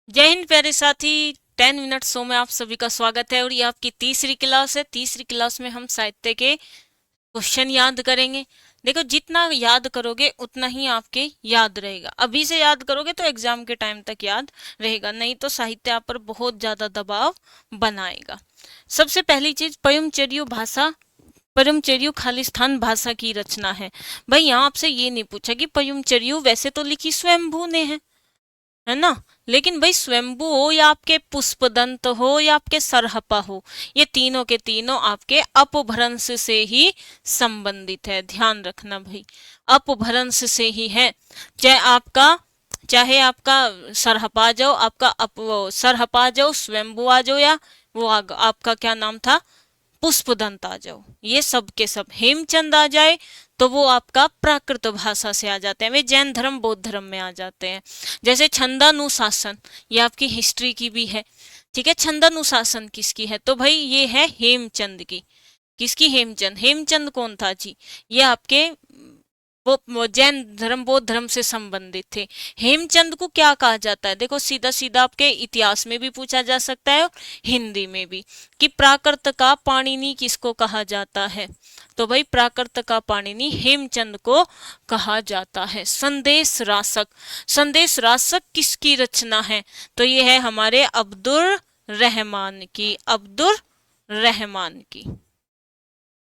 जय हिंद प्यारे साथी। 10 मिनट शो में आप सभी का स्वागत है और ये आपकी तीसरी क्लास है। तीसरी क्लास में हम साहित्य के क्वेश्चन याद करेंगे। देखो, जितना याद करोगे उतना ही आपके याद रहेगा। अभी से याद करोगे तो एग्जाम के टाइम तक याद रहेगा, नहीं तो साहित्य आप पर बहुत ज्यादा दबाव बनाएगा। सबसे पहली चीज, पयमचर्यु भाषा। पयमचर्यु खालिस्तान भाषा की रचना है। भाई यहाँ आपसे ये नहीं पूछा कि पयमचर्यु वैसे तो लिखी स्वयंभू ने है ना, लेकिन भाई स्वयंभू हो या आपके पुष्पदंत हो या आपके सरहपा हो, ये तीनों के तीनों आपके अपभ्रंश से ही संबंधित है। ध्यान रखना भाई, अपभ्रंश से ही है। चाहे आपका सरहपा आ जाओ, आपका सरहपा आ जाओ, स्वयंभू आ जाओ, या आपका क्या नाम था, पुष्पदंत आ जाओ, ये सब के सब। हेमचंद आ जाए तो वो आपका प्राकृत भाषा से आ जाते हैं, वे जैन धर्म बौद्ध धर्म में आ जाते हैं। जैसे छंदानुशासन, ये आपकी हिस्ट्री की भी है। ठीक है, छंदानुशासन किसकी है, तो भाई ये है हेमचंद की। किसकी? हेमचंद। हेमचंद कौन था जी? ये आपके वो जैन धर्म बौद्ध धर्म से संबंधित थे। हेमचंद को क्या कहा जाता है? देखो, सीधा सीधा आपके इतिहास में भी पूछा जा सकता है और हिंदी में भी, कि प्राकृत का पाणिनि किसको कहा जाता है? तो भाई प्राकृत का पाणिनि हेमचंद को कहा जाता है। संदेश रासक, संदेश रासक किसकी रचना है? तो ये है हमारे अब्दुल रहमान की। अब्दुल रहमान की।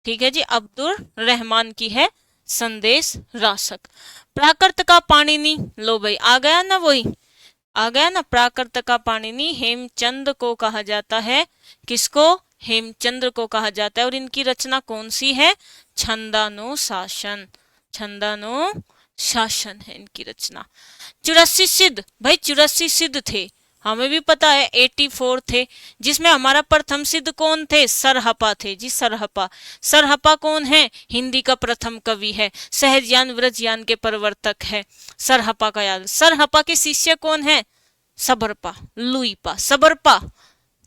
ठीक है जी, अब्दुल रहमान की है संदेश रासक। प्राकृत का पाणिनि, लो भाई आ गया ना, वही आ गया ना। प्राकृत का पाणिनि हेमचंद को कहा जाता है। किसको? हेमचंद्र को कहा जाता है। और इनकी रचना कौन सी है? छंदानुशासन। छंदानुशासन है इनकी रचना। 84 सिद्ध, भाई 84 सिद्ध थे, हमें भी पता है। 84 थे, जिसमें हमारा प्रथम सिद्ध कौन थे? सरहपा थे जी, सरहपा। सरहपा कौन है? हिंदी का प्रथम कवि है, सहजयान व्रजयान के प्रवर्तक है। सरहपा का याद। सरहपा के शिष्य कौन है? सबरपा, लुईपा। सबरपा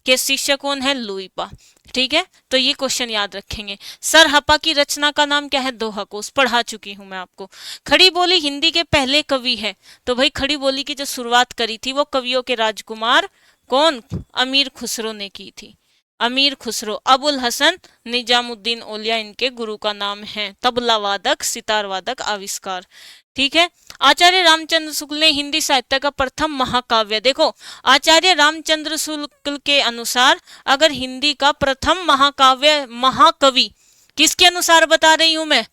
के शिष्य कौन है? लुईपा। ठीक है, तो ये क्वेश्चन याद रखेंगे। सरहपा की रचना का नाम क्या है? दोहा कोश, पढ़ा चुकी हूं मैं आपको। खड़ी बोली हिंदी के पहले कवि है, तो भाई खड़ी बोली की जो शुरुआत करी थी वो कवियों के राजकुमार कौन? अमीर खुसरो ने की थी। अमीर खुसरो। अबुल हसन निजामुद्दीन औलिया इनके गुरु का नाम है। तबला वादक, सितार वादक आविष्कार। ठीक है। आचार्य रामचंद्र शुक्ल ने हिंदी साहित्य का प्रथम महाकाव्य, देखो आचार्य रामचंद्र शुक्ल के अनुसार अगर हिंदी का प्रथम महाकाव्य, महाकवि किसके अनुसार बता रही हूं मैं?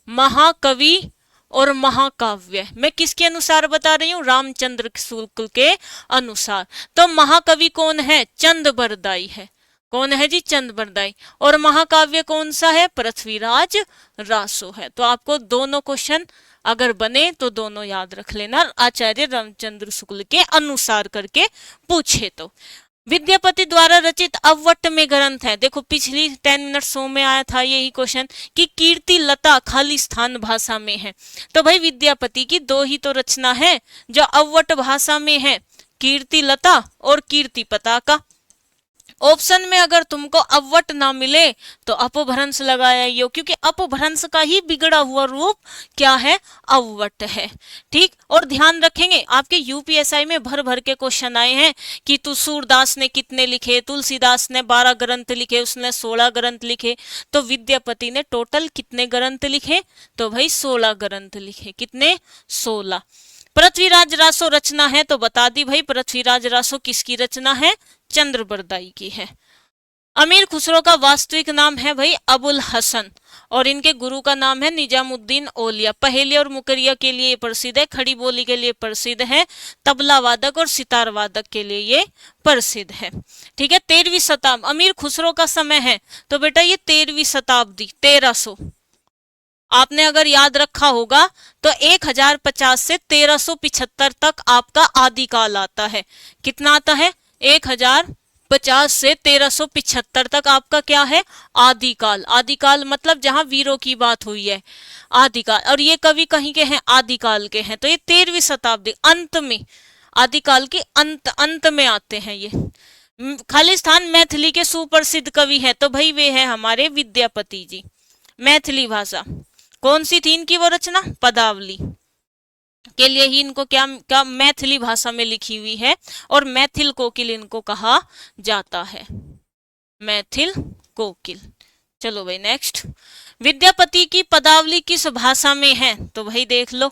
महाकवि और महाकाव्य मैं किसके अनुसार बता रही हूं? रामचंद्र शुक्ल के अनुसार। तो महाकवि कौन है? चंद बरदाई है। कौन है जी? चंद बरदाई। और महाकाव्य कौन सा है? पृथ्वीराज रासो है। तो आपको दोनों क्वेश्चन अगर बने तो दोनों याद रख लेना, आचार्य रामचंद्र शुक्ल के अनुसार करके पूछे तो। विद्यापति द्वारा रचित अवट्ट में ग्रंथ है, देखो पिछली 10 मिनट शो में आया था यही क्वेश्चन कि कीर्ति लता खालिस्तान भाषा में है। तो भाई विद्यापति की दो ही तो रचना है जो अवट्ट भाषा में है, कीर्ति लता और कीर्ति पताका। ऑप्शन में अगर तुमको अवट ना मिले तो अपभ्रंश लगाया यो, क्योंकि अपभ्रंश का ही बिगड़ा हुआ रूप क्या है? अवट है। ठीक, और ध्यान रखेंगे आपके यूपीएसआई में भर भर के क्वेश्चन आए हैं कि तू सूरदास ने कितने लिखे, तुलसीदास ने 12 ग्रंथ लिखे, उसने 16 ग्रंथ लिखे, तो विद्यापति ने टोटल कितने ग्रंथ लिखे? तो भाई 16 ग्रंथ लिखे। कितने? 16। पृथ्वीराज रासो रचना है, तो बता दी भाई पृथ्वीराज रासो किसकी रचना है? चंद्रबरदाई की है। अमीर खुसरो का वास्तविक नाम है भाई अबुल हसन, और इनके गुरु का नाम है निजामुद्दीन औलिया। पहेली और मुकरिया के लिए प्रसिद्ध है, खड़ी बोली के लिए प्रसिद्ध है, तबला वादक और सितार वादक के लिए ये प्रसिद्ध है। ठीक है, 13वीं शताब्दी अमीर खुसरो का समय है, तो बेटा ये 13वीं शताब्दी 1300 आपने अगर याद रखा होगा तो 1050 से 1375 तक आपका आदिकाल आता है। कितना आता है? 1050 से 1375 तक आपका क्या है? आदिकाल। आदिकाल मतलब जहां वीरों की बात हुई है, आदिकाल। और ये कवि कहीं के हैं? आदिकाल के हैं। तो ये 13वीं शताब्दी अंत में, आदिकाल के अंत अंत में आते हैं ये। खालिस्तान मैथिली के सुप्रसिद्ध कवि है, तो भाई वे है हमारे विद्यापति जी। मैथिली भाषा कौन सी थी इनकी वो रचना? पदावली। के लिए ही इनको क्या मैथिली भाषा में लिखी हुई है, और मैथिल कोकिल इनको कहा जाता है, मैथिल कोकिल। चलो भाई नेक्स्ट, विद्यापति की पदावली किस भाषा में है? तो भाई देख लो,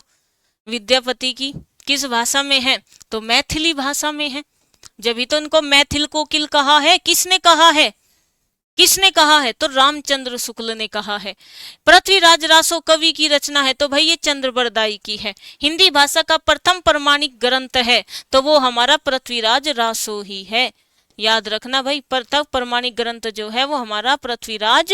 विद्यापति की किस भाषा में है? तो मैथिली भाषा में है, जब ही तो इनको मैथिल कोकिल कहा है। किसने कहा है? किसने कहा है? तो रामचंद्र शुक्ल ने कहा है। पृथ्वीराज रासो कवि की रचना है, तो भाई ये चंद्रबरदाई की है। हिंदी भाषा का प्रथम प्रमाणिक ग्रंथ है, तो वो हमारा पृथ्वीराज रासो ही है। याद रखना भाई, प्रथम प्रमाणिक ग्रंथ जो है वो हमारा पृथ्वीराज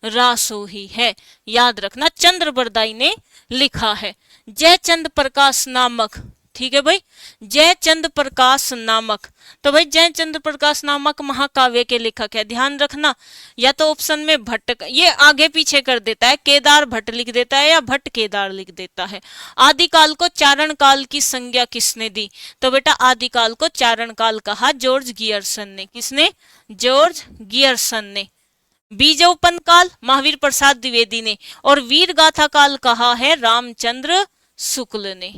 रासो ही है। याद रखना, चंद्रबरदाई ने लिखा है। जयचंद प्रकाश नामक, ठीक है भाई, जयचंद प्रकाश नामक, तो भाई जयचंद प्रकाश नामक महाकाव्य के लेखक है। ध्यान रखना, या तो ऑप्शन में भट्ट, ये आगे पीछे कर देता है, केदार भट्ट लिख देता है या भट्ट केदार लिख देता है। आदिकाल को चारण काल की संज्ञा किसने दी? तो बेटा आदिकाल को चारण काल कहा जॉर्ज गियर्सन ने। किसने? जॉर्ज गियर्सन ने। बीजोपन काल महावीर प्रसाद द्विवेदी ने, और वीर गाथा काल कहा है रामचंद्र शुक्ल ने।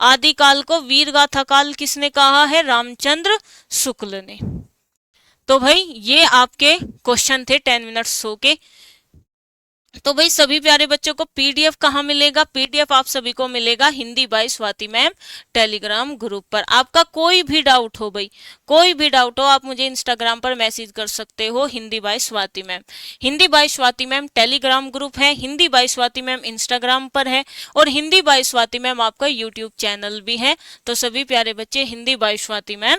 आदिकाल को वीर गाथा काल किसने कहा है? रामचंद्र शुक्ल ने। तो भाई ये आपके क्वेश्चन थे 10 मिनट्स शो के। तो भाई सभी प्यारे बच्चों को पीडीएफ कहाँ मिलेगा? पीडीएफ आप सभी को मिलेगा Hindi by Swati ma'am Telegram group पर। आपका कोई भी डाउट हो भाई, कोई भी डाउट हो, आप मुझे इंस्टाग्राम पर मैसेज कर सकते हो, Hindi by Swati ma'am. Hindi by Swati ma'am Telegram group है, Hindi by Swati ma'am Instagram पर है, और हिंदी बाय स्वाति मैम आपका यूट्यूब चैनल भी है। तो सभी प्यारे बच्चे Hindi by Swati ma'am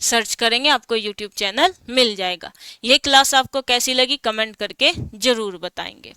search करेंगे, आपको यूट्यूब चैनल मिल जाएगा। ये क्लास आपको कैसी लगी कमेंट करके जरूर बताएंगे।